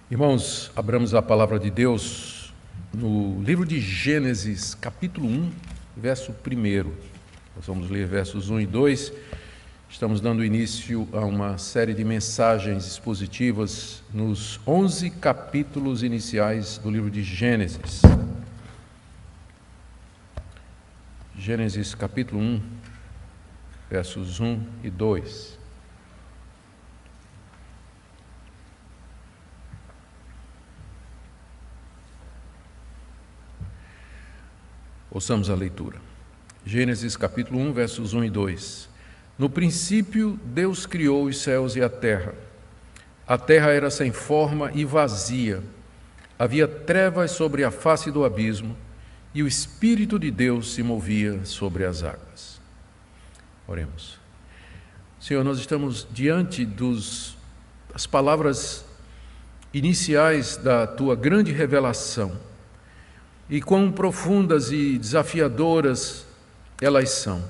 Irmãos, abramos a palavra de Deus no livro de Gênesis, capítulo 1, verso 1. Nós vamos ler versos 1 e 2. Estamos dando início a uma série de mensagens expositivas nos 11 capítulos iniciais do livro de Gênesis. Gênesis, capítulo 1, versos 1 e 2. Ouçamos a leitura. Gênesis capítulo 1, versos 1 e 2. No princípio, Deus criou os céus e a terra. A terra era sem forma e vazia. Havia trevas sobre a face do abismo, e o Espírito de Deus se movia sobre as águas. Oremos. Senhor, nós estamos diante das palavras iniciais da Tua grande revelação, e quão profundas e desafiadoras elas são.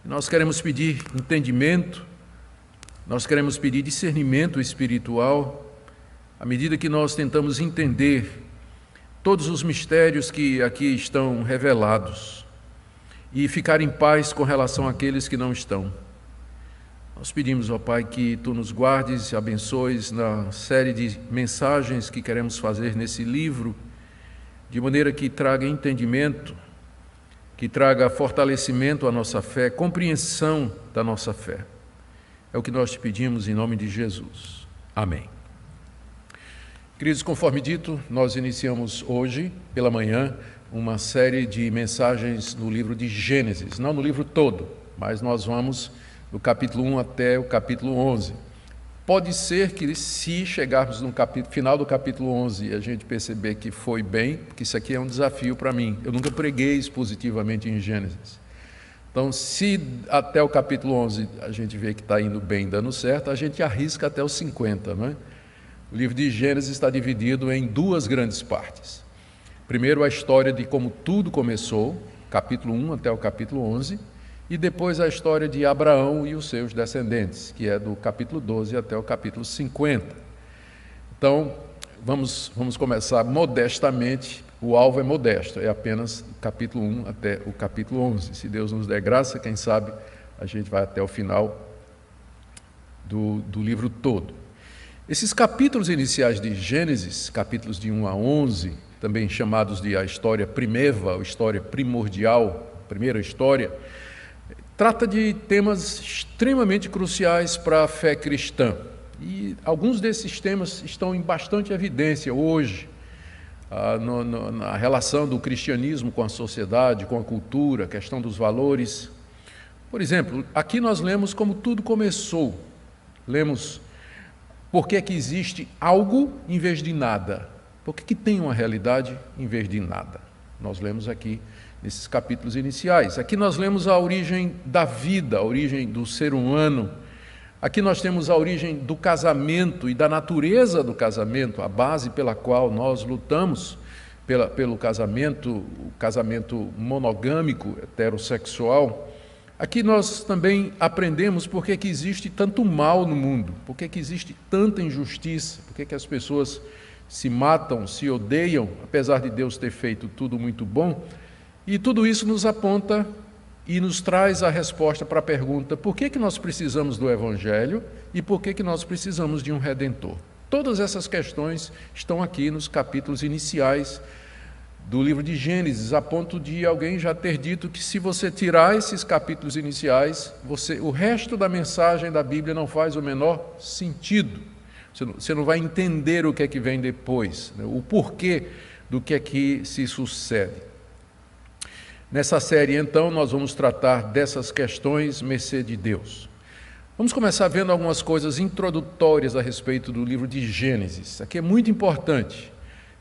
Nós queremos pedir entendimento, nós queremos pedir discernimento espiritual, à medida que nós tentamos entender todos os mistérios que aqui estão revelados e ficar em paz com relação àqueles que não estão. Nós pedimos, ó Pai, que Tu nos guardes e abençoes na série de mensagens que queremos fazer nesse livro, de maneira que traga entendimento, que traga fortalecimento à nossa fé, compreensão da nossa fé. É o que nós te pedimos em nome de Jesus. Amém. Queridos, conforme dito, nós iniciamos hoje, pela manhã, uma série de mensagens no livro de Gênesis. Não no livro todo, mas nós vamos do capítulo 1 até o capítulo 11. Pode ser que, se chegarmos no final do capítulo 11 e a gente perceber que foi bem, porque isso aqui é um desafio para mim. Eu nunca preguei expositivamente em Gênesis. Então, se até o capítulo 11 a gente vê que está indo bem, dando certo, a gente arrisca até os 50, não é? O livro de Gênesis está dividido em duas grandes partes. Primeiro, a história de como tudo começou, capítulo 1 até o capítulo 11, e depois a história de Abraão e os seus descendentes, que é do capítulo 12 até o capítulo 50. Então, vamos começar modestamente. O alvo é modesto, é apenas o capítulo 1 até o capítulo 11. Se Deus nos der graça, quem sabe a gente vai até o final do livro todo. Esses capítulos iniciais de Gênesis, capítulos de 1 a 11, também chamados de a história primeva, a história primordial, a primeira história, trata de temas extremamente cruciais para a fé cristã. E alguns desses temas estão em bastante evidência hoje, na relação do cristianismo com a sociedade, com a cultura, a questão dos valores. Por exemplo, aqui nós lemos como tudo começou. Lemos por que que existe algo em vez de nada. Por que tem uma realidade em vez de nada. Nós lemos aqui nesses capítulos iniciais. Aqui nós lemos a origem da vida, a origem do ser humano. Aqui nós temos a origem do casamento e da natureza do casamento, a base pela qual nós lutamos pelo casamento, o casamento monogâmico, heterossexual. Aqui nós também aprendemos por que existe tanto mal no mundo, por que existe tanta injustiça, por que as pessoas se matam, se odeiam, apesar de Deus ter feito tudo muito bom. E tudo isso nos aponta e nos traz a resposta para a pergunta: por que nós precisamos do Evangelho e por que nós precisamos de um Redentor? Todas essas questões estão aqui nos capítulos iniciais do livro de Gênesis, a ponto de alguém já ter dito que se você tirar esses capítulos iniciais, o resto da mensagem da Bíblia não faz o menor sentido. Você não vai entender o que é que vem depois, né? O porquê do que é que se sucede. Nessa série, então, nós vamos tratar dessas questões, mercê de Deus. Vamos começar vendo algumas coisas introdutórias a respeito do livro de Gênesis. Aqui é muito importante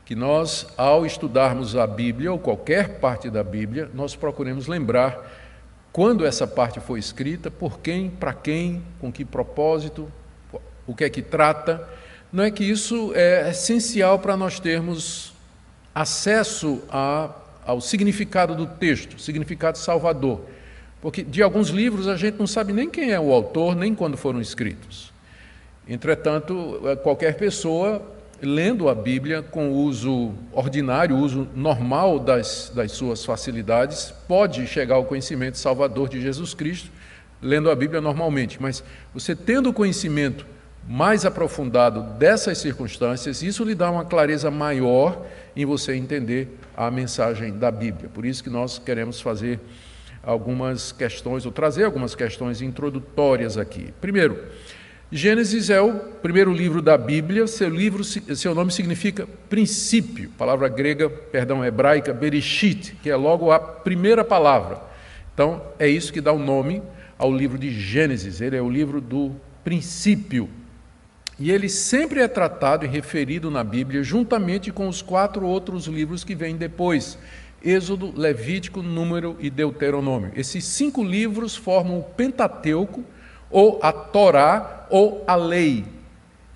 que nós, ao estudarmos a Bíblia, ou qualquer parte da Bíblia, nós procuremos lembrar quando essa parte foi escrita, por quem, para quem, com que propósito, o que é que trata. Não é que isso é essencial para nós termos acesso ao significado do texto, significado salvador. Porque de alguns livros a gente não sabe nem quem é o autor, nem quando foram escritos. Entretanto, qualquer pessoa lendo a Bíblia com o uso ordinário, o uso normal das suas facilidades, pode chegar ao conhecimento salvador de Jesus Cristo, lendo a Bíblia normalmente. Mas você tendo o conhecimento mais aprofundado dessas circunstâncias, isso lhe dá uma clareza maior em você entender a mensagem da Bíblia. Por isso que nós queremos fazer algumas questões, ou trazer algumas questões introdutórias aqui. Primeiro, Gênesis é o primeiro livro da Bíblia, seu nome significa princípio, palavra grega, hebraica, bereshit, que é logo a primeira palavra. Então, é isso que dá o nome ao livro de Gênesis, ele é o livro do princípio. E ele sempre é tratado e referido na Bíblia juntamente com os 4 outros livros que vêm depois, Êxodo, Levítico, Número e Deuteronômio. Esses 5 livros formam o Pentateuco, ou a Torá, ou a lei,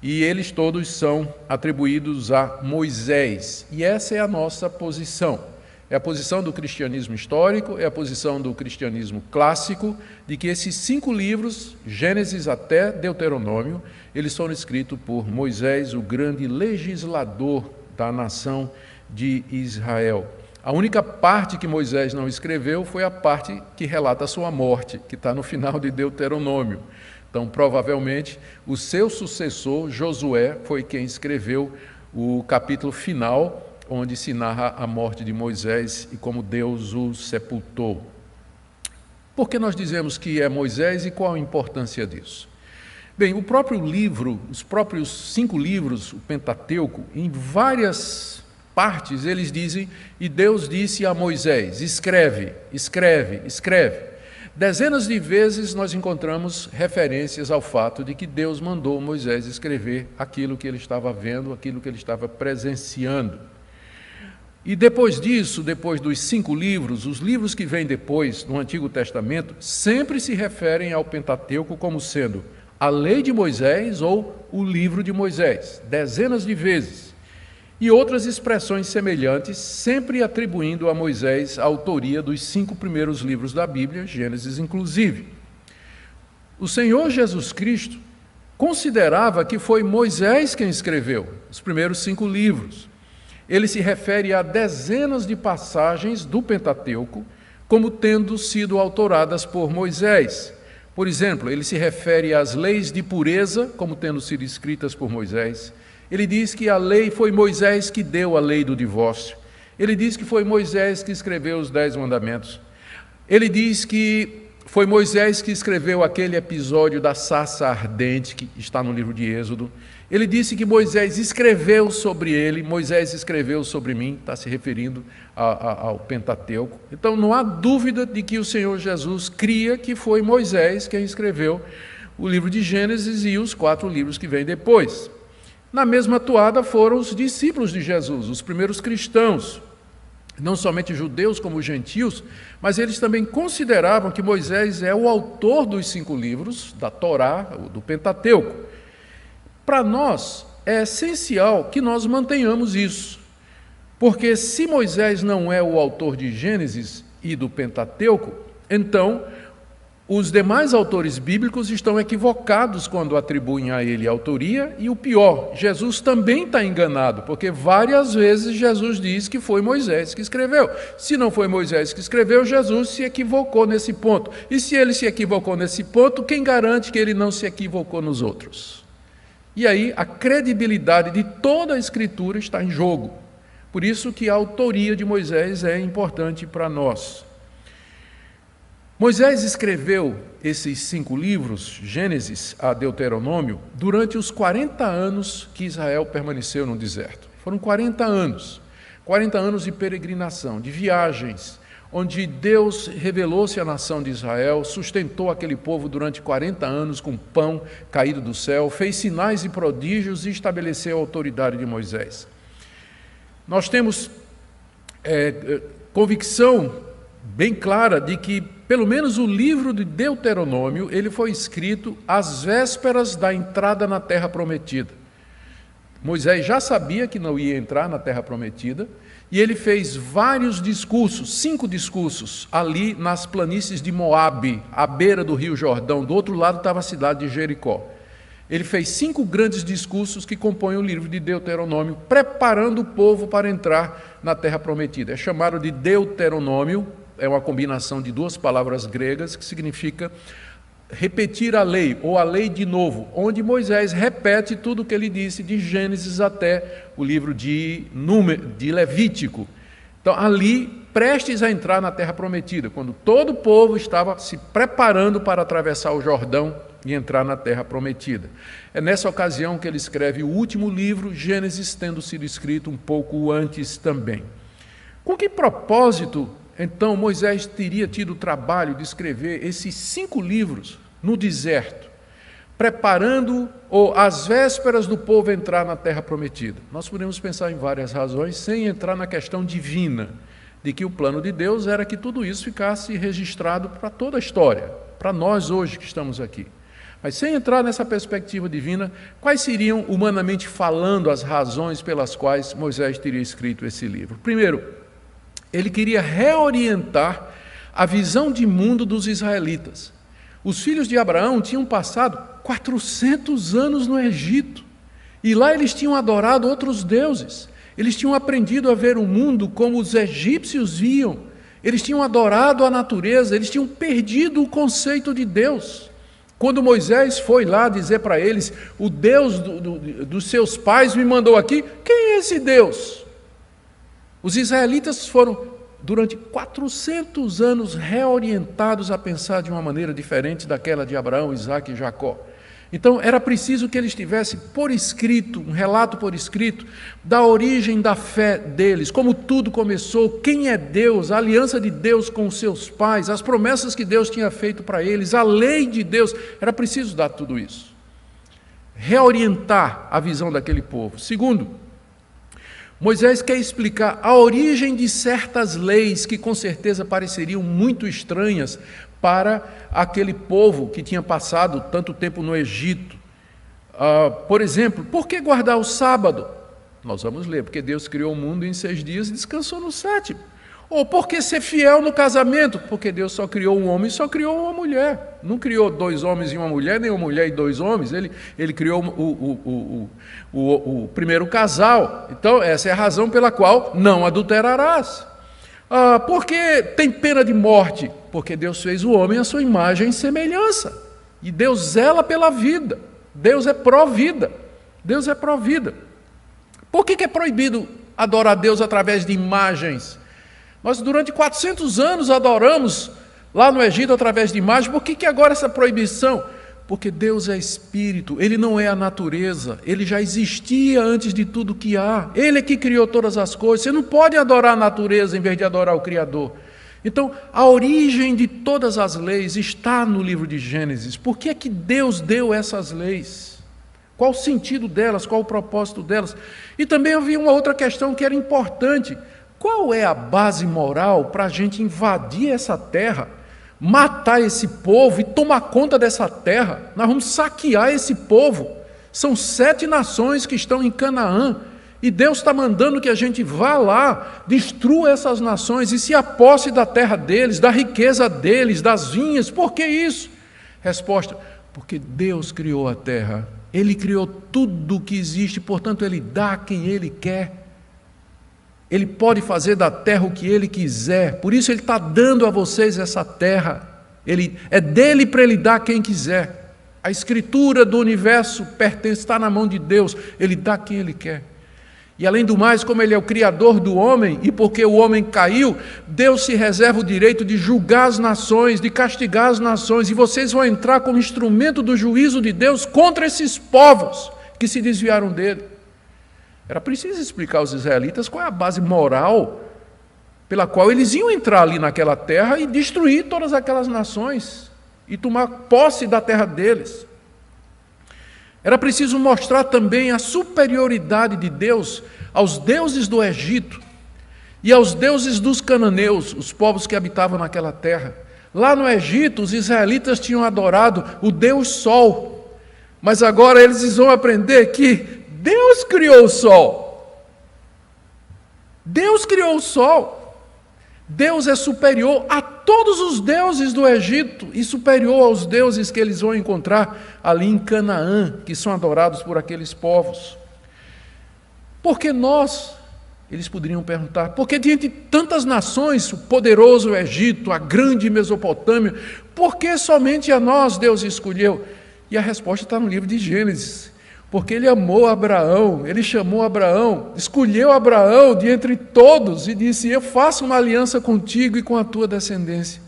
e eles todos são atribuídos a Moisés, e essa é a nossa posição, é a posição do cristianismo histórico, é a posição do cristianismo clássico, de que esses 5 livros, Gênesis até Deuteronômio, eles foram escritos por Moisés, o grande legislador da nação de Israel. A única parte que Moisés não escreveu foi a parte que relata a sua morte, que está no final de Deuteronômio. Então, provavelmente, o seu sucessor, Josué, foi quem escreveu o capítulo final, onde se narra a morte de Moisés e como Deus o sepultou. Por que nós dizemos que é Moisés e qual a importância disso? Bem, o próprio livro, os próprios 5 livros, o Pentateuco, em várias partes, eles dizem, e Deus disse a Moisés, escreve, escreve, escreve. Dezenas de vezes nós encontramos referências ao fato de que Deus mandou Moisés escrever aquilo que ele estava vendo, aquilo que ele estava presenciando. E depois disso, depois dos 5 livros, os livros que vêm depois, no Antigo Testamento, sempre se referem ao Pentateuco como sendo a lei de Moisés ou o livro de Moisés, dezenas de vezes. E outras expressões semelhantes, sempre atribuindo a Moisés a autoria dos 5 primeiros livros da Bíblia, Gênesis inclusive. O Senhor Jesus Cristo considerava que foi Moisés quem escreveu os primeiros 5 livros. Ele se refere a dezenas de passagens do Pentateuco como tendo sido autoradas por Moisés. Por exemplo, ele se refere às leis de pureza como tendo sido escritas por Moisés. Ele diz que a lei foi Moisés que deu a lei do divórcio. Ele diz que foi Moisés que escreveu os 10 mandamentos. Ele diz que foi Moisés que escreveu aquele episódio da sarça ardente que está no livro de Êxodo. Ele disse que Moisés escreveu sobre ele, Moisés escreveu sobre mim, está se referindo ao Pentateuco. Então não há dúvida de que o Senhor Jesus cria que foi Moisés quem escreveu o livro de Gênesis e os 4 livros que vêm depois. Na mesma toada foram os discípulos de Jesus, os primeiros cristãos, não somente judeus como gentios, mas eles também consideravam que Moisés é o autor dos 5 livros, da Torá, do Pentateuco. Para nós, é essencial que nós mantenhamos isso, porque se Moisés não é o autor de Gênesis e do Pentateuco, então os demais autores bíblicos estão equivocados quando atribuem a ele a autoria, e o pior, Jesus também está enganado, porque várias vezes Jesus diz que foi Moisés que escreveu. Se não foi Moisés que escreveu, Jesus se equivocou nesse ponto. E se ele se equivocou nesse ponto, quem garante que ele não se equivocou nos outros? E aí a credibilidade de toda a Escritura está em jogo. Por isso que a autoria de Moisés é importante para nós. Moisés escreveu esses 5 livros, Gênesis a Deuteronômio, durante os 40 anos que Israel permaneceu no deserto. Foram 40 anos de peregrinação, de viagens, onde Deus revelou-se à nação de Israel, sustentou aquele povo durante 40 anos com pão caído do céu, fez sinais e prodígios e estabeleceu a autoridade de Moisés. Nós temos convicção bem clara de que, pelo menos o livro de Deuteronômio, ele foi escrito às vésperas da entrada na Terra Prometida. Moisés já sabia que não ia entrar na Terra Prometida, e ele fez vários discursos, 5 discursos, ali nas planícies de Moabe, à beira do rio Jordão. Do outro lado estava a cidade de Jericó. Ele fez 5 grandes discursos que compõem o livro de Deuteronômio, preparando o povo para entrar na terra prometida. É chamado de Deuteronômio, é uma combinação de 2 palavras gregas, que significa repetir a lei, ou a lei de novo, onde Moisés repete tudo o que ele disse de Gênesis até o livro de Levítico. Então, ali, prestes a entrar na terra prometida, quando todo o povo estava se preparando para atravessar o Jordão e entrar na terra prometida. É nessa ocasião que ele escreve o último livro, Gênesis, tendo sido escrito um pouco antes também. Com que propósito, então, Moisés teria tido o trabalho de escrever esses 5 livros no deserto, preparando ou às vésperas do povo entrar na terra prometida? Nós podemos pensar em várias razões, sem entrar na questão divina, de que o plano de Deus era que tudo isso ficasse registrado para toda a história, para nós hoje que estamos aqui. Mas sem entrar nessa perspectiva divina, quais seriam, humanamente falando, as razões pelas quais Moisés teria escrito esse livro? Primeiro, ele queria reorientar a visão de mundo dos israelitas. Os filhos de Abraão tinham passado 400 anos no Egito, e lá eles tinham adorado outros deuses. Eles tinham aprendido a ver o mundo como os egípcios viam. Eles tinham adorado a natureza, eles tinham perdido o conceito de Deus. Quando Moisés foi lá dizer para eles, o Deus dos seus pais me mandou aqui, quem é esse Deus? Os israelitas foram, durante 400 anos, reorientados a pensar de uma maneira diferente daquela de Abraão, Isaque e Jacó. Então, era preciso que eles tivessem por escrito, um relato por escrito, da origem da fé deles, como tudo começou, quem é Deus, a aliança de Deus com os seus pais, as promessas que Deus tinha feito para eles, a lei de Deus. Era preciso dar tudo isso. Reorientar a visão daquele povo. Segundo, Moisés quer explicar a origem de certas leis que com certeza pareceriam muito estranhas para aquele povo que tinha passado tanto tempo no Egito. Por exemplo, por que guardar o sábado? Nós vamos ler, porque Deus criou o mundo em 6 dias e descansou no 7º. Ou por que ser fiel no casamento? Porque Deus só criou um homem e só criou uma mulher. Não criou 2 homens e uma mulher, nem uma mulher e 2 homens. Ele criou o primeiro casal. Então, essa é a razão pela qual não adulterarás. Por que tem pena de morte? Porque Deus fez o homem à sua imagem e semelhança. E Deus zela pela vida. Deus é pró-vida. Deus é pró-vida. Por que é proibido adorar a Deus através de imagens? Nós durante 400 anos adoramos lá no Egito através de imagens. Por que agora essa proibição? Porque Deus é espírito, Ele não é a natureza, Ele já existia antes de tudo que há, Ele é que criou todas as coisas. Você não pode adorar a natureza em vez de adorar o Criador. Então, a origem de todas as leis está no livro de Gênesis. Por que é que Deus deu essas leis? Qual o sentido delas? Qual o propósito delas? E também havia uma outra questão que era importante. Qual é a base moral para a gente invadir essa terra, matar esse povo e tomar conta dessa terra? Nós vamos saquear esse povo. São 7 nações que estão em Canaã. E Deus está mandando que a gente vá lá, destrua essas nações e se aposse da terra deles, da riqueza deles, das vinhas. Por que isso? Resposta: porque Deus criou a terra. Ele criou tudo o que existe, portanto Ele dá a quem Ele quer. Ele pode fazer da terra o que Ele quiser, por isso Ele está dando a vocês essa terra. É dele para Ele dar a quem quiser. A escritura do universo está na mão de Deus, Ele dá a quem Ele quer. E além do mais, como Ele é o Criador do homem, e porque o homem caiu, Deus se reserva o direito de julgar as nações, de castigar as nações, e vocês vão entrar como instrumento do juízo de Deus contra esses povos que se desviaram dele. Era preciso explicar aos israelitas qual é a base moral pela qual eles iam entrar ali naquela terra e destruir todas aquelas nações e tomar posse da terra deles. Era preciso mostrar também a superioridade de Deus aos deuses do Egito e aos deuses dos cananeus, os povos que habitavam naquela terra. Lá no Egito, os israelitas tinham adorado o Deus Sol, mas agora eles vão aprender que Deus criou o sol. Deus criou o sol. Deus é superior a todos os deuses do Egito e superior aos deuses que eles vão encontrar ali em Canaã, que são adorados por aqueles povos. Porque nós, eles poderiam perguntar, porque diante de tantas nações, o poderoso Egito, a grande Mesopotâmia, por que somente a nós Deus escolheu? E a resposta está no livro de Gênesis. Porque ele amou Abraão, ele chamou Abraão, escolheu Abraão de entre todos e disse: eu faço uma aliança contigo e com a tua descendência.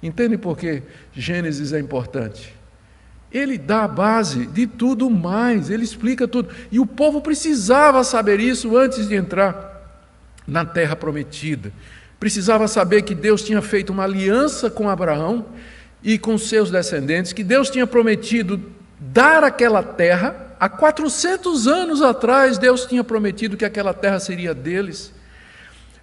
Entende por que Gênesis é importante? Ele dá a base de tudo mais, ele explica tudo. E o povo precisava saber isso antes de entrar na terra prometida. Precisava saber que Deus tinha feito uma aliança com Abraão e com seus descendentes, que Deus tinha prometido dar aquela terra. Há 400 anos atrás, Deus tinha prometido que aquela terra seria deles.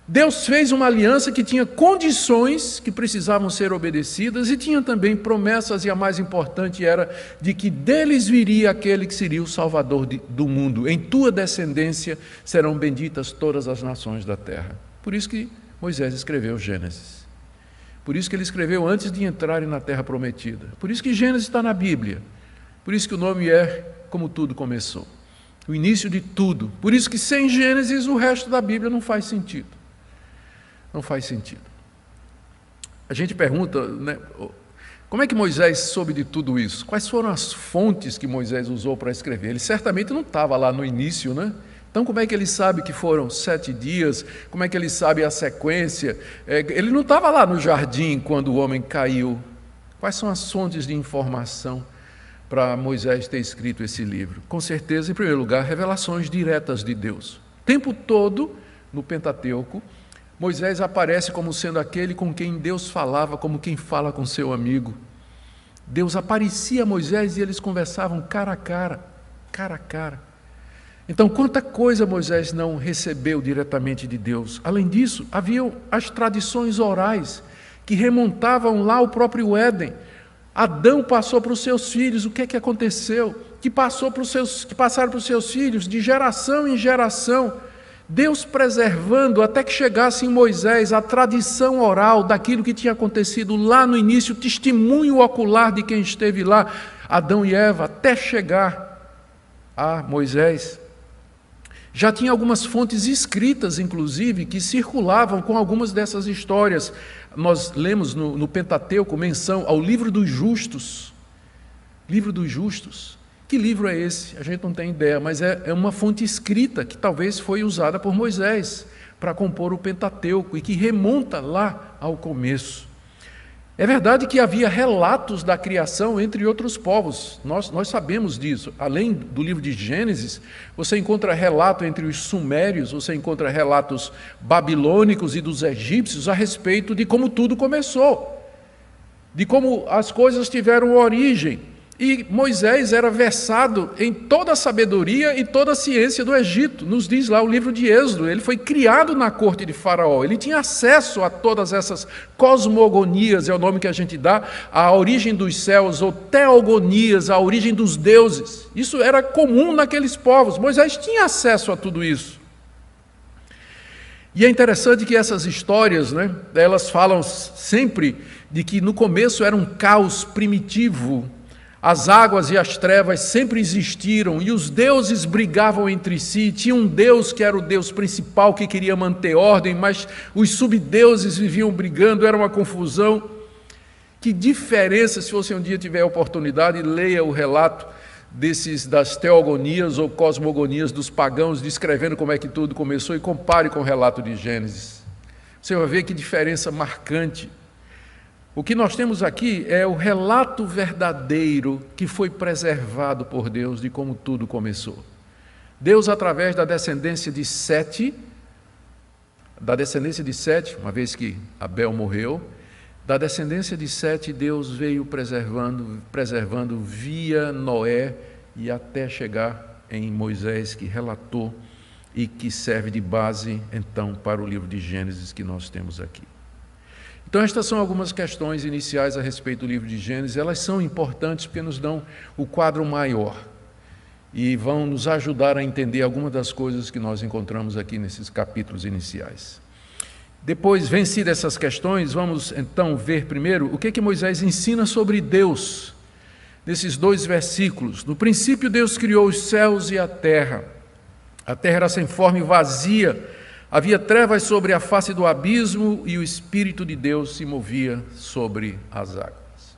Deus fez uma aliança que tinha condições que precisavam ser obedecidas e tinha também promessas, e a mais importante era de que deles viria aquele que seria o Salvador do mundo. Em tua descendência serão benditas todas as nações da terra. Por isso que Moisés escreveu Gênesis. Por isso que ele escreveu antes de entrarem na terra prometida. Por isso que Gênesis está na Bíblia. Por isso que o nome é Como Tudo Começou. O início de tudo. Por isso que sem Gênesis o resto da Bíblia não faz sentido. Não faz sentido. A gente pergunta, né, como é que Moisés soube de tudo isso? Quais foram as fontes que Moisés usou para escrever? Ele certamente não estava lá no início, né? Então como é que ele sabe que foram 7 dias? Como é que ele sabe a sequência? Ele não estava lá no jardim quando o homem caiu. Quais são as fontes de informação para Moisés ter escrito esse livro? Com certeza, em primeiro lugar, revelações diretas de Deus. O tempo todo, no Pentateuco, Moisés aparece como sendo aquele com quem Deus falava, como quem fala com seu amigo. Deus aparecia a Moisés e eles conversavam cara a cara, cara a cara. Então, quanta coisa Moisés não recebeu diretamente de Deus. Além disso, haviam as tradições orais que remontavam lá ao próprio Éden. Adão passou para os seus filhos, o que é que aconteceu? Que passaram para os seus filhos de geração em geração. Deus preservando até que chegasse em Moisés a tradição oral daquilo que tinha acontecido lá no início, o testemunho ocular de quem esteve lá, Adão e Eva, até chegar a Moisés. Já tinha algumas fontes escritas, inclusive, que circulavam com algumas dessas histórias. Nós lemos no Pentateuco menção ao livro dos justos. Livro dos justos. Que livro é esse? A gente não tem ideia, mas é uma fonte escrita que talvez foi usada por Moisés para compor o Pentateuco e que remonta lá ao começo. É verdade que havia relatos da criação entre outros povos, nós sabemos disso. Além do livro de Gênesis, você encontra relato entre os sumérios, você encontra relatos babilônicos e dos egípcios a respeito de como tudo começou, de como as coisas tiveram origem. E Moisés era versado em toda a sabedoria e toda a ciência do Egito, nos diz lá o livro de Êxodo. Ele foi criado na corte de Faraó, ele tinha acesso a todas essas cosmogonias, é o nome que a gente dá, a origem dos céus, ou teogonias, a origem dos deuses. Isso era comum naqueles povos, Moisés tinha acesso a tudo isso. E é interessante que essas histórias, né, elas falam sempre de que no começo era um caos primitivo. As águas e as trevas sempre existiram e os deuses brigavam entre si. Tinha um Deus que era o Deus principal que queria manter ordem, mas os subdeuses viviam brigando, era uma confusão. Que diferença, se você um dia tiver a oportunidade, leia o relato das teogonias ou cosmogonias dos pagãos, descrevendo como é que tudo começou, e compare com o relato de Gênesis. Você vai ver que diferença marcante. O que nós temos aqui é o relato verdadeiro que foi preservado por Deus de como tudo começou. Deus, através da descendência de Sete, uma vez que Abel morreu, da descendência de Sete, Deus veio preservando via Noé e até chegar em Moisés, que relatou e que serve de base, então, para o livro de Gênesis que nós temos aqui. Então, estas são algumas questões iniciais a respeito do livro de Gênesis. Elas são importantes porque nos dão o quadro maior e vão nos ajudar a entender algumas das coisas que nós encontramos aqui nesses capítulos iniciais. Depois, vencidas essas questões, vamos então ver primeiro o que Moisés ensina sobre Deus, nesses 2 versículos. No princípio, Deus criou os céus e a terra. A terra era sem forma e vazia, havia trevas sobre a face do abismo e o Espírito de Deus se movia sobre as águas.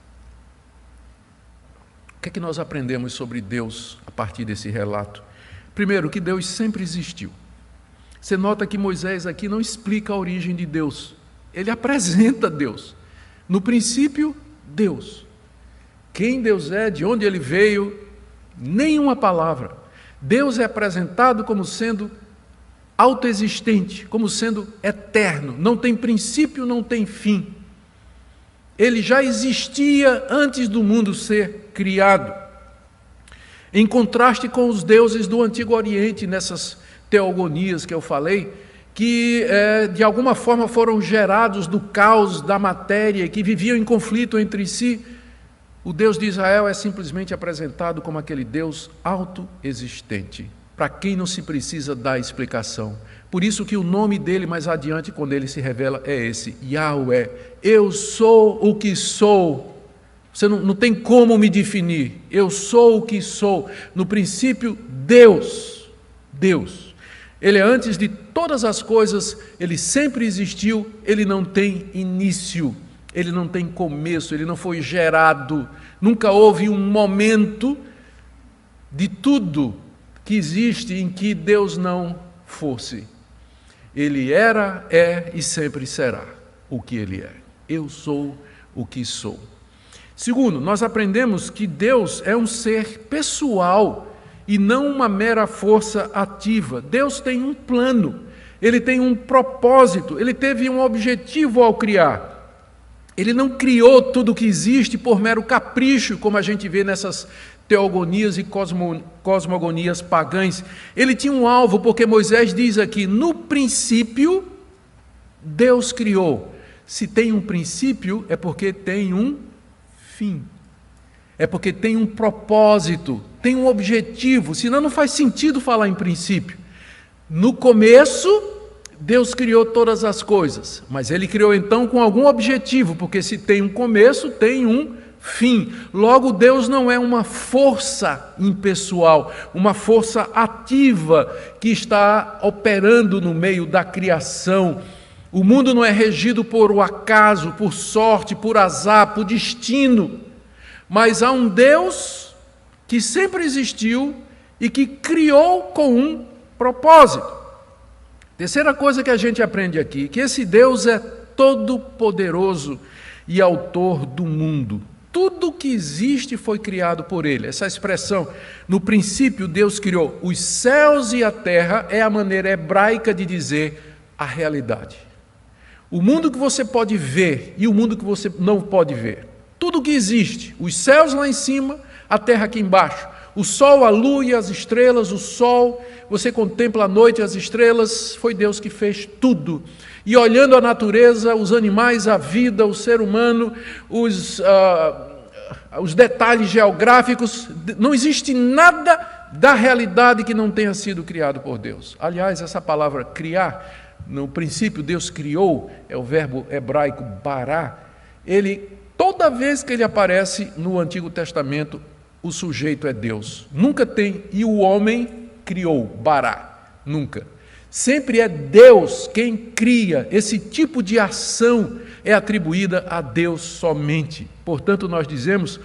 O que nós aprendemos sobre Deus a partir desse relato? Primeiro, que Deus sempre existiu. Você nota que Moisés aqui não explica a origem de Deus, ele apresenta Deus. No princípio, Deus. Quem Deus é, de onde ele veio, nenhuma palavra. Deus é apresentado como sendo autoexistente, como sendo eterno, não tem princípio, não tem fim. Ele já existia antes do mundo ser criado. Em contraste com os deuses do Antigo Oriente, nessas teogonias que eu falei, que de alguma forma foram gerados do caos da matéria, que viviam em conflito entre si, o Deus de Israel é simplesmente apresentado como aquele Deus autoexistente, para quem não se precisa dar explicação. Por isso que o nome dele mais adiante, quando ele se revela, é esse, Yahweh. Eu sou o que sou. Você não tem como me definir. Eu sou o que sou. No princípio, Deus. Deus. Ele é antes de todas as coisas, ele sempre existiu, ele não tem início, ele não tem começo, ele não foi gerado. Nunca houve um momento de tudo que existe em que Deus não fosse. Ele era, é e sempre será o que ele é. Eu sou o que sou. Segundo, nós aprendemos que Deus é um ser pessoal e não uma mera força ativa. Deus tem um plano, ele tem um propósito, ele teve um objetivo ao criar. Ele não criou tudo o que existe por mero capricho, como a gente vê nessas teogonias e cosmogonias pagãs. Ele tinha um alvo, porque Moisés diz aqui, no princípio, Deus criou. Se tem um princípio, é porque tem um fim. É porque tem um propósito, tem um objetivo, senão não faz sentido falar em princípio. No começo, Deus criou todas as coisas, mas ele criou então com algum objetivo, porque se tem um começo, tem um fim. Logo, Deus não é uma força impessoal, uma força ativa que está operando no meio da criação. O mundo não é regido por o acaso, por sorte, por azar, por destino, mas há um Deus que sempre existiu e que criou com um propósito. Terceira coisa que a gente aprende aqui, que esse Deus é todo-poderoso e autor do mundo. Tudo que existe foi criado por ele. Essa expressão, no princípio Deus criou os céus e a terra, é a maneira hebraica de dizer a realidade. O mundo que você pode ver e o mundo que você não pode ver. Tudo que existe, os céus lá em cima, a terra aqui embaixo. O sol, a lua e as estrelas, o sol, você contempla a noite e as estrelas, foi Deus que fez tudo. E olhando a natureza, os animais, a vida, o ser humano, os detalhes geográficos, não existe nada da realidade que não tenha sido criado por Deus. Aliás, essa palavra criar, no princípio Deus criou, é o verbo hebraico bará, toda vez que ele aparece no Antigo Testamento, o sujeito é Deus. Nunca tem, e o homem criou, bará, nunca. Sempre é Deus quem cria. Esse tipo de ação é atribuída a Deus somente. Portanto, nós dizemos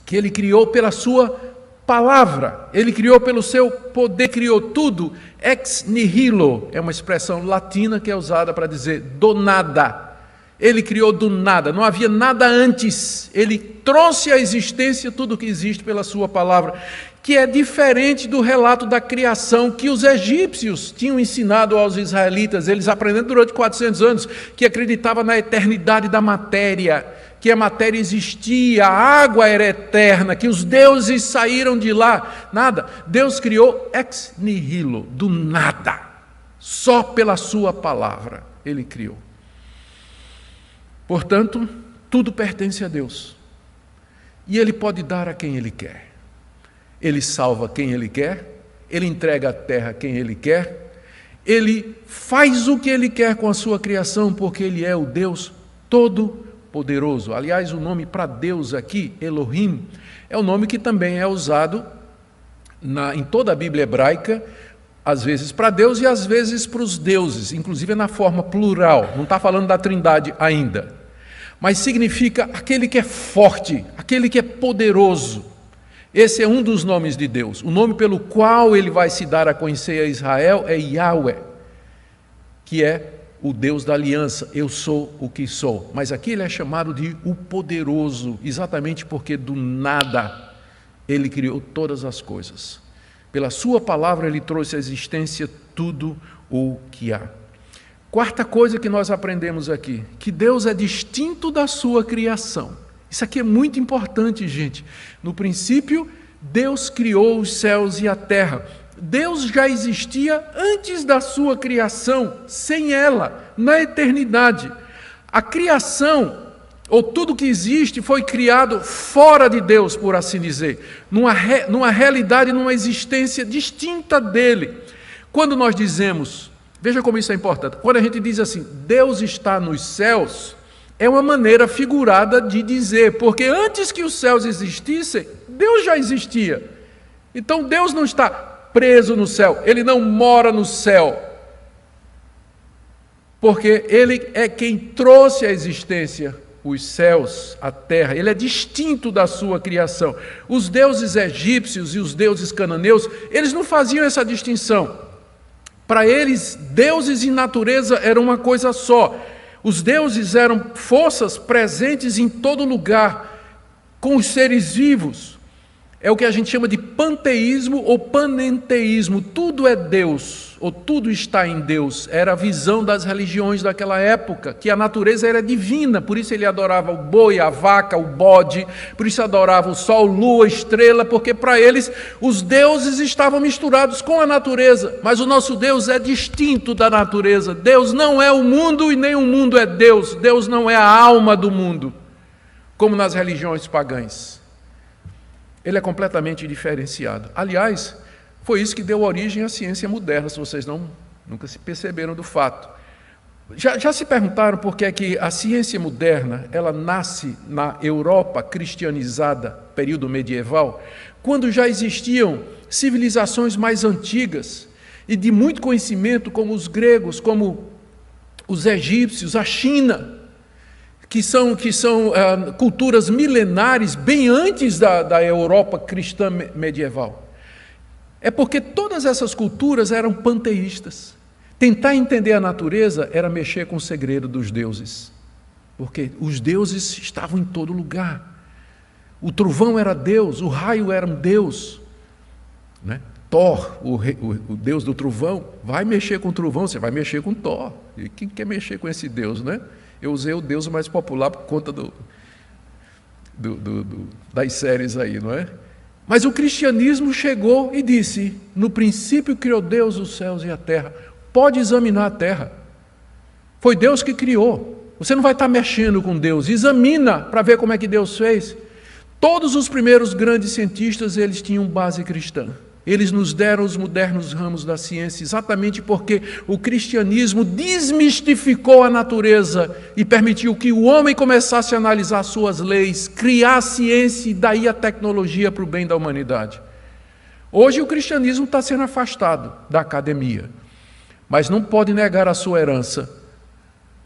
que ele criou pela sua palavra, ele criou pelo seu poder, criou tudo, ex nihilo, é uma expressão latina que é usada para dizer do nada. Ele criou do nada, não havia nada antes, ele trouxe à existência tudo o que existe pela sua palavra, que é diferente do relato da criação que os egípcios tinham ensinado aos israelitas, eles aprenderam durante 400 anos, que acreditava na eternidade da matéria, que a matéria existia, a água era eterna, que os deuses saíram de lá, nada, Deus criou ex nihilo, do nada, só pela sua palavra, ele criou. Portanto, tudo pertence a Deus. E ele pode dar a quem ele quer. Ele salva quem ele quer, ele entrega a terra a quem ele quer, Ele faz o que Ele quer com a sua criação, porque Ele é o Deus Todo-Poderoso. Aliás, o nome para Deus aqui, Elohim, é o nome que também é usado em toda a Bíblia hebraica, às vezes para Deus e às vezes para os deuses, inclusive na forma plural, não está falando da Trindade ainda, mas significa aquele que é forte, aquele que é poderoso. Esse é um dos nomes de Deus. O nome pelo qual Ele vai se dar a conhecer a Israel é Yahweh, que é o Deus da aliança, eu sou o que sou. Mas aqui Ele é chamado de o poderoso, exatamente porque do nada Ele criou todas as coisas. Pela sua palavra Ele trouxe à existência tudo o que há. Quarta coisa que nós aprendemos aqui, que Deus é distinto da sua criação. Isso aqui é muito importante, gente. No princípio, Deus criou os céus e a terra. Deus já existia antes da sua criação, sem ela, na eternidade. A criação, ou tudo que existe, foi criado fora de Deus, por assim dizer, numa realidade, numa existência distinta dele. Quando nós dizemos, veja como isso é importante, quando a gente diz assim, Deus está nos céus, é uma maneira figurada de dizer, porque antes que os céus existissem, Deus já existia. Então Deus não está preso no céu, Ele não mora no céu, porque Ele é quem trouxe à existência os céus, a terra. Ele é distinto da sua criação. Os deuses egípcios e os deuses cananeus, eles não faziam essa distinção. Para eles, deuses e natureza eram uma coisa só. Os deuses eram forças presentes em todo lugar, com os seres vivos. É o que a gente chama de panteísmo ou panenteísmo. Tudo é Deus, ou tudo está em Deus. Era a visão das religiões daquela época, que a natureza era divina, por isso ele adorava o boi, a vaca, o bode, por isso adorava o sol, lua, estrela, porque para eles os deuses estavam misturados com a natureza, mas o nosso Deus é distinto da natureza. Deus não é o mundo e nem o mundo é Deus. Deus não é a alma do mundo, como nas religiões pagãs. Ele é completamente diferenciado. Aliás, foi isso que deu origem à ciência moderna, se vocês nunca se perceberam do fato. Já se perguntaram por que é que a ciência moderna ela nasce na Europa cristianizada, período medieval, quando já existiam civilizações mais antigas e de muito conhecimento, como os gregos, como os egípcios, a China, que são culturas milenares, bem antes da Europa cristã medieval. É porque todas essas culturas eram panteístas. Tentar entender a natureza era mexer com o segredo dos deuses, porque os deuses estavam em todo lugar. O trovão era Deus, o raio era um Deus, né? Thor, o Deus do trovão, vai mexer com o trovão, você vai mexer com Thor. E quem quer mexer com esse Deus, né? Eu usei o Deus mais popular por conta das séries aí, não é? Mas o cristianismo chegou e disse, no princípio criou Deus os céus e a terra. Pode examinar a terra. Foi Deus que criou. Você não vai estar mexendo com Deus. Examina para ver como é que Deus fez. Todos os primeiros grandes cientistas, eles tinham base cristã. Eles nos deram os modernos ramos da ciência exatamente porque o cristianismo desmistificou a natureza e permitiu que o homem começasse a analisar suas leis, criar a ciência e daí a tecnologia para o bem da humanidade. Hoje o cristianismo está sendo afastado da academia, mas não pode negar a sua herança.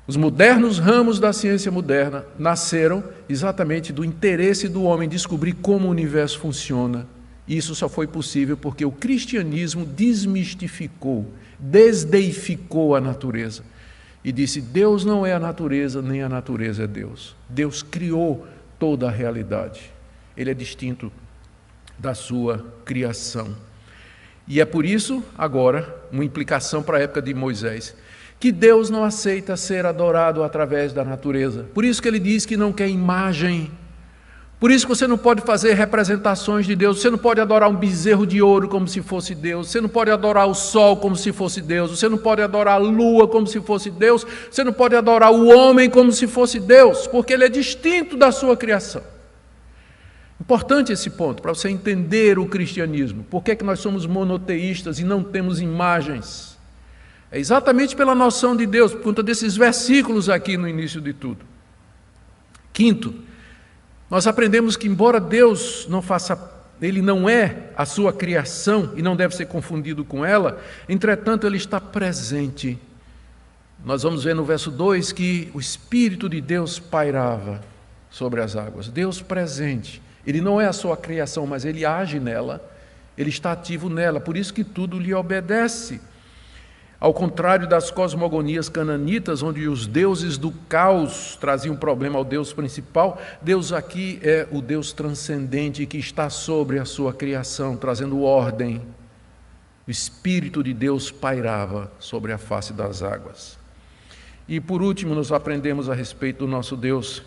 Os modernos ramos da ciência moderna nasceram exatamente do interesse do homem descobrir como o universo funciona. Isso só foi possível porque o cristianismo desmistificou, desdeificou a natureza e disse, Deus não é a natureza, nem a natureza é Deus. Deus criou toda a realidade. Ele é distinto da sua criação. E é por isso, agora, uma implicação para a época de Moisés, que Deus não aceita ser adorado através da natureza. Por isso que ele diz que não quer imagem. Por isso que você não pode fazer representações de Deus, você não pode adorar um bezerro de ouro como se fosse Deus, você não pode adorar o sol como se fosse Deus, você não pode adorar a lua como se fosse Deus, você não pode adorar o homem como se fosse Deus, porque ele é distinto da sua criação. Importante esse ponto, para você entender o cristianismo. Por que é que nós somos monoteístas e não temos imagens? É exatamente pela noção de Deus, por conta desses versículos aqui no início de tudo. Quinto, nós aprendemos que embora Deus Ele não é a sua criação e não deve ser confundido com ela, entretanto Ele está presente. Nós vamos ver no verso 2 que o Espírito de Deus pairava sobre as águas. Deus presente. Ele não é a sua criação, mas Ele age nela, Ele está ativo nela, por isso que tudo lhe obedece. Ao contrário das cosmogonias cananitas, onde os deuses do caos traziam problema ao Deus principal, Deus aqui é o Deus transcendente que está sobre a sua criação, trazendo ordem. O Espírito de Deus pairava sobre a face das águas. E por último, nós aprendemos a respeito do nosso Deus,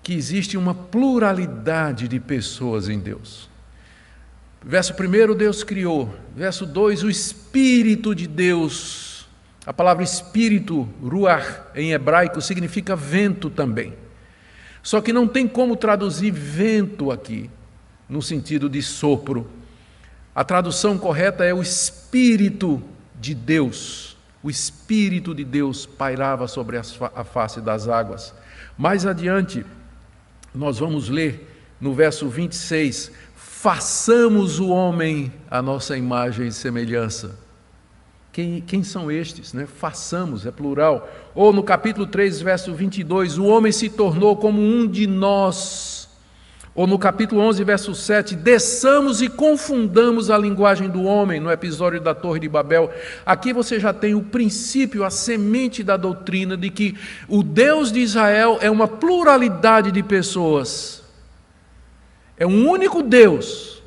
que existe uma pluralidade de pessoas em Deus. Verso 1, Deus criou. Verso 2, o Espírito de Deus. A palavra Espírito, ruach, em hebraico, significa vento também. Só que não tem como traduzir vento aqui, no sentido de sopro. A tradução correta é o Espírito de Deus. O Espírito de Deus pairava sobre a face das águas. Mais adiante, nós vamos ler no verso 26, façamos o homem à nossa imagem e semelhança. Quem são estes? Né? Façamos, é plural. Ou no capítulo 3, verso 22, o homem se tornou como um de nós. Ou no capítulo 11, verso 7, desçamos e confundamos a linguagem do homem, no episódio da Torre de Babel. Aqui você já tem o princípio, a semente da doutrina de que o Deus de Israel é uma pluralidade de pessoas. É um único Deus,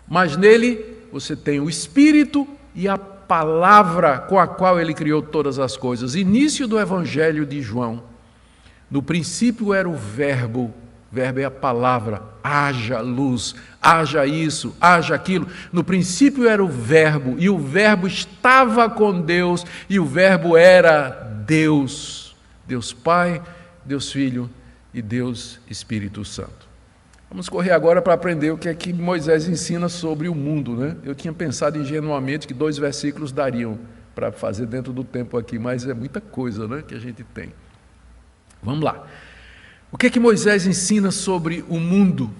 mas nele você tem o Espírito e a palavra com a qual ele criou todas as coisas. Início do Evangelho de João. No princípio era o Verbo é a palavra, haja luz, haja isso, haja aquilo. No princípio era o Verbo, e o Verbo estava com Deus, e o Verbo era Deus. Deus Pai, Deus Filho e Deus Espírito Santo. Vamos correr agora para aprender o que é que Moisés ensina sobre o mundo, né? Eu tinha pensado ingenuamente que 2 versículos dariam para fazer dentro do tempo aqui, mas é muita coisa, né, que a gente tem. Vamos lá. O que é que Moisés ensina sobre o mundo?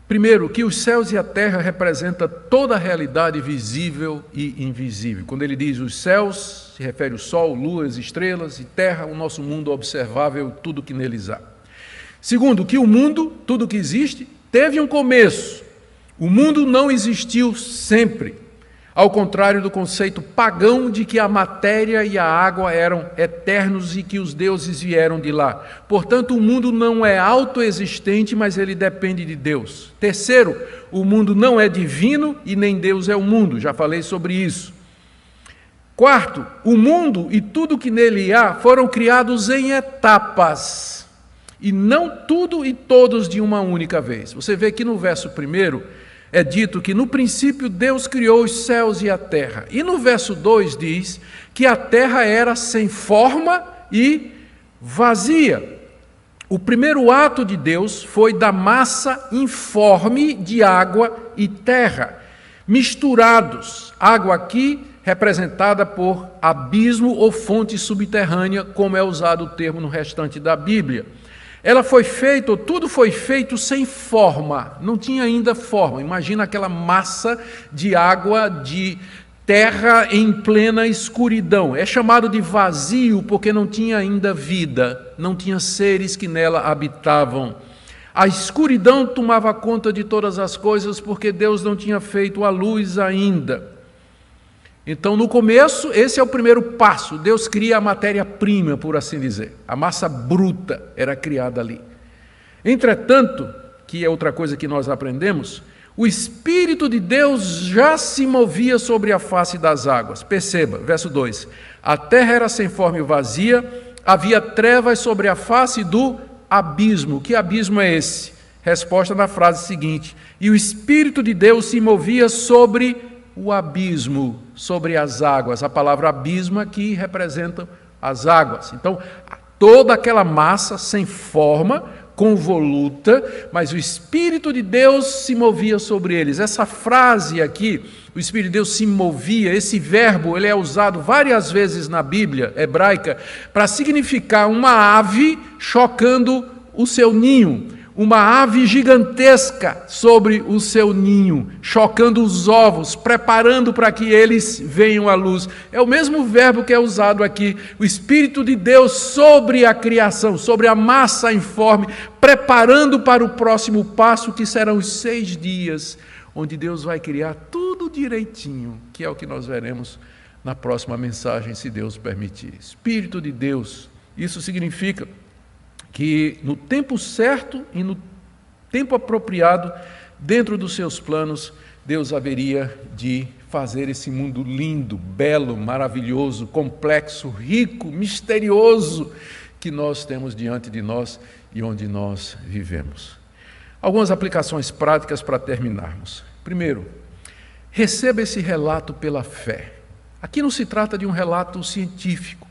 Primeiro, que os céus e a terra representam toda a realidade visível e invisível. Quando ele diz os céus, se refere ao sol, luas, estrelas, e terra, o nosso mundo observável, tudo que neles há. Segundo, que o mundo, tudo que existe, teve um começo. O mundo não existiu sempre. Ao contrário do conceito pagão de que a matéria e a água eram eternos e que os deuses vieram de lá. Portanto, o mundo não é autoexistente, mas ele depende de Deus. Terceiro, o mundo não é divino e nem Deus é o mundo. Já falei sobre isso. Quarto, o mundo e tudo que nele há foram criados em etapas. E não tudo e todos de uma única vez. Você vê que no verso 1, é dito que no princípio Deus criou os céus e a terra. E no verso 2 diz que a terra era sem forma e vazia. O primeiro ato de Deus foi da massa informe de água e terra, misturados. Água aqui representada por abismo ou fonte subterrânea, como é usado o termo no restante da Bíblia. Tudo foi feito sem forma, não tinha ainda forma. Imagina aquela massa de água, de terra em plena escuridão. É chamado de vazio porque não tinha ainda vida, não tinha seres que nela habitavam. A escuridão tomava conta de todas as coisas porque Deus não tinha feito a luz ainda. Então, no começo, esse é o primeiro passo. Deus cria a matéria-prima, por assim dizer. A massa bruta era criada ali. Entretanto, que é outra coisa que nós aprendemos, o Espírito de Deus já se movia sobre a face das águas. Perceba, verso 2. A terra era sem forma e vazia, havia trevas sobre a face do abismo. Que abismo é esse? Resposta na frase seguinte. E o Espírito de Deus se movia sobre o abismo, sobre as águas. A palavra abismo aqui representa as águas. Então, toda aquela massa sem forma, convoluta, mas o Espírito de Deus se movia sobre eles. Essa frase aqui, o Espírito de Deus se movia, esse verbo ele é usado várias vezes na Bíblia hebraica para significar uma ave chocando o seu ninho. Uma ave gigantesca sobre o seu ninho, chocando os ovos, preparando para que eles venham à luz. É o mesmo verbo que é usado aqui, o Espírito de Deus sobre a criação, sobre a massa informe, preparando para o próximo passo, que serão os 6 dias, onde Deus vai criar tudo direitinho, que é o que nós veremos na próxima mensagem, se Deus permitir. Espírito de Deus, isso significa que no tempo certo e no tempo apropriado, dentro dos seus planos, Deus haveria de fazer esse mundo lindo, belo, maravilhoso, complexo, rico, misterioso, que nós temos diante de nós e onde nós vivemos. Algumas aplicações práticas para terminarmos. Primeiro, receba esse relato pela fé. Aqui não se trata de um relato científico.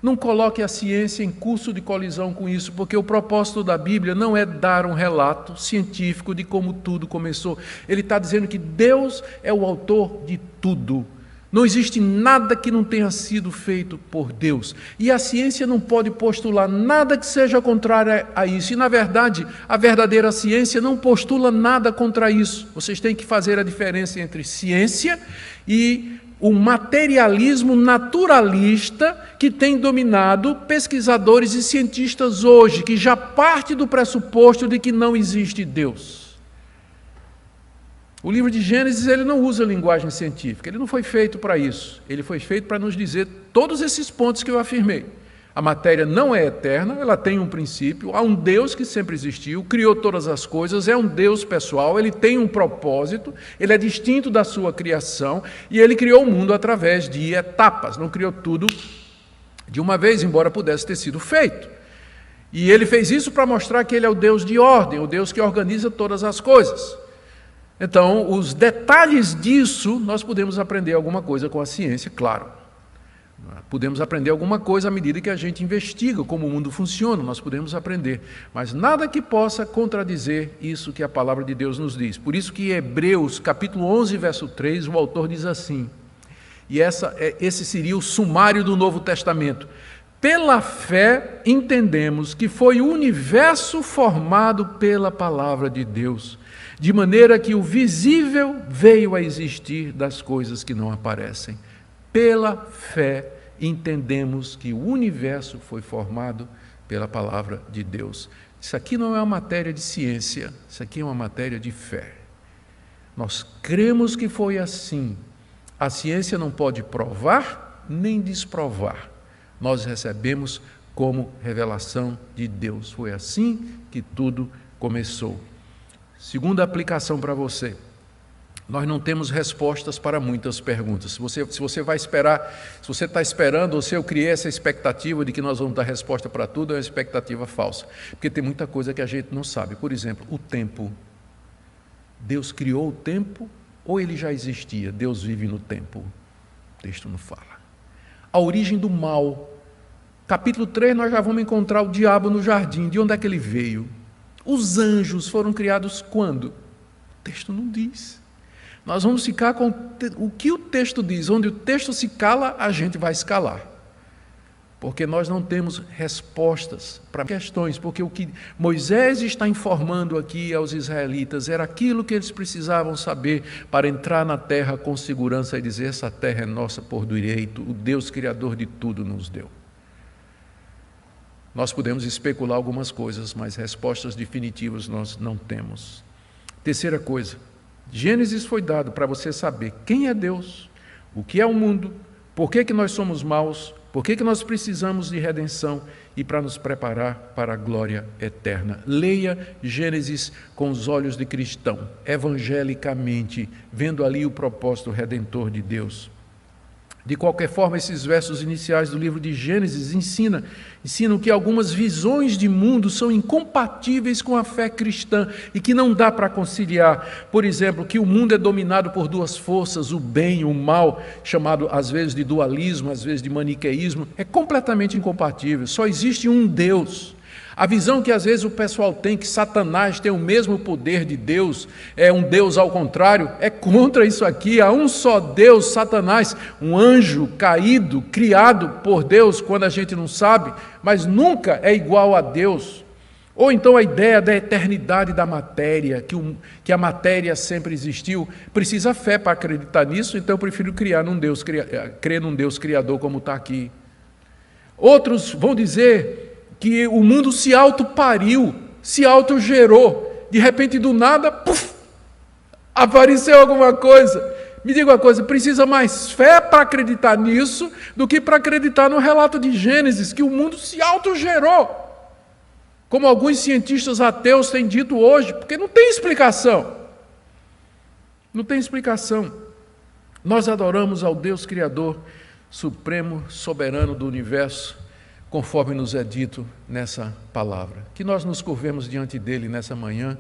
Não coloque a ciência em curso de colisão com isso, porque o propósito da Bíblia não é dar um relato científico de como tudo começou. Ele está dizendo que Deus é o autor de tudo. Não existe nada que não tenha sido feito por Deus. E a ciência não pode postular nada que seja contrário a isso. E, na verdade, a verdadeira ciência não postula nada contra isso. Vocês têm que fazer a diferença entre ciência e o materialismo naturalista que tem dominado pesquisadores e cientistas hoje, que já parte do pressuposto de que não existe Deus. O livro de Gênesis ele não usa linguagem científica, ele não foi feito para isso. Ele foi feito para nos dizer todos esses pontos que eu afirmei. A matéria não é eterna, ela tem um princípio, há um Deus que sempre existiu, criou todas as coisas, é um Deus pessoal, ele tem um propósito, ele é distinto da sua criação e ele criou o mundo através de etapas, não criou tudo de uma vez, embora pudesse ter sido feito. E ele fez isso para mostrar que ele é o Deus de ordem, o Deus que organiza todas as coisas. Então, os detalhes disso, nós podemos aprender alguma coisa com a ciência, claro. Podemos aprender alguma coisa à medida que a gente investiga como o mundo funciona, nós podemos aprender. Mas nada que possa contradizer isso que a palavra de Deus nos diz. Por isso que em Hebreus, capítulo 11, verso 3, o autor diz assim, e esse seria o sumário do Novo Testamento. Pela fé entendemos que foi o universo formado pela palavra de Deus, de maneira que o visível veio a existir das coisas que não aparecem. Pela fé entendemos que o universo foi formado pela palavra de Deus. Isso aqui não é uma matéria de ciência, isso aqui é uma matéria de fé. Nós cremos que foi assim. A ciência não pode provar nem desprovar. Nós recebemos como revelação de Deus. Foi assim que tudo começou. Segunda aplicação para você. Nós não temos respostas para muitas perguntas. Se você vai esperar, se você está esperando, ou se eu criei essa expectativa de que nós vamos dar resposta para tudo, é uma expectativa falsa. Porque tem muita coisa que a gente não sabe. Por exemplo, o tempo. Deus criou o tempo ou ele já existia? Deus vive no tempo. O texto não fala. A origem do mal. Capítulo 3, nós já vamos encontrar o diabo no jardim. De onde é que ele veio? Os anjos foram criados quando? O texto não diz. Nós vamos ficar com o que o texto diz. Onde o texto se cala, a gente vai se calar. Porque nós não temos respostas para questões. Porque o que Moisés está informando aqui aos israelitas era aquilo que eles precisavam saber para entrar na terra com segurança e dizer: essa terra é nossa por direito, o Deus Criador de tudo nos deu. Nós podemos especular algumas coisas, mas respostas definitivas nós não temos. Terceira coisa, Gênesis foi dado para você saber quem é Deus, o que é o mundo, por que nós somos maus, por que nós precisamos de redenção e para nos preparar para a glória eterna. Leia Gênesis com os olhos de cristão, evangelicamente, vendo ali o propósito redentor de Deus. De qualquer forma, esses versos iniciais do livro de Gênesis ensinam que algumas visões de mundo são incompatíveis com a fé cristã e que não dá para conciliar. Por exemplo, que o mundo é dominado por duas forças, o bem e o mal, chamado às vezes de dualismo, às vezes de maniqueísmo, é completamente incompatível. Só existe um Deus. A visão que às vezes o pessoal tem que Satanás tem o mesmo poder de Deus, é um Deus ao contrário, é contra isso aqui. Há um só Deus, Satanás, um anjo caído, criado por Deus quando a gente não sabe, mas nunca é igual a Deus. Ou então a ideia da eternidade da matéria, que a matéria sempre existiu, precisa fé para acreditar nisso, então eu prefiro crer num Deus criador como está aqui. Outros vão dizer que o mundo se autopariu, se autogerou, de repente do nada, puf, apareceu alguma coisa. Me diga uma coisa, precisa mais fé para acreditar nisso do que para acreditar no relato de Gênesis, que o mundo se autogerou. Como alguns cientistas ateus têm dito hoje, porque não tem explicação. Não tem explicação. Nós adoramos ao Deus Criador, supremo, soberano do universo, conforme nos é dito nessa palavra. Que nós nos curvemos diante dele nessa manhã,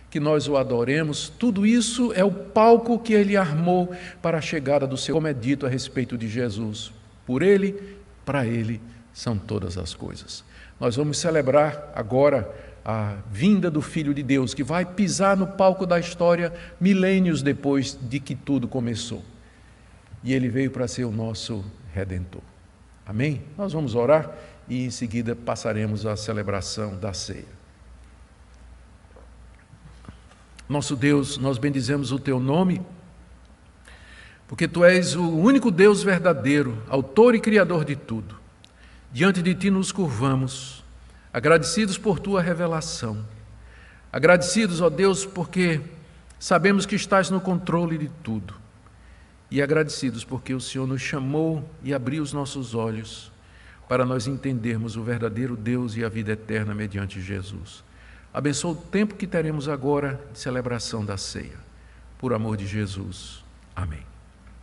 que nós o adoremos. Tudo isso é o palco que ele armou para a chegada do seu, como é dito a respeito de Jesus. Por ele, para ele, são todas as coisas. Nós vamos celebrar agora a vinda do Filho de Deus, que vai pisar no palco da história milênios depois de que tudo começou. E ele veio para ser o nosso Redentor. Amém? Nós vamos orar e em seguida passaremos à celebração da ceia. Nosso Deus, nós bendizemos o teu nome, porque tu és o único Deus verdadeiro, autor e criador de tudo. Diante de ti nos curvamos, agradecidos por tua revelação, agradecidos, ó Deus, porque sabemos que estás no controle de tudo, e agradecidos porque o Senhor nos chamou e abriu os nossos olhos para nós entendermos o verdadeiro Deus e a vida eterna mediante Jesus. Abençoa o tempo que teremos agora de celebração da ceia. Por amor de Jesus. Amém.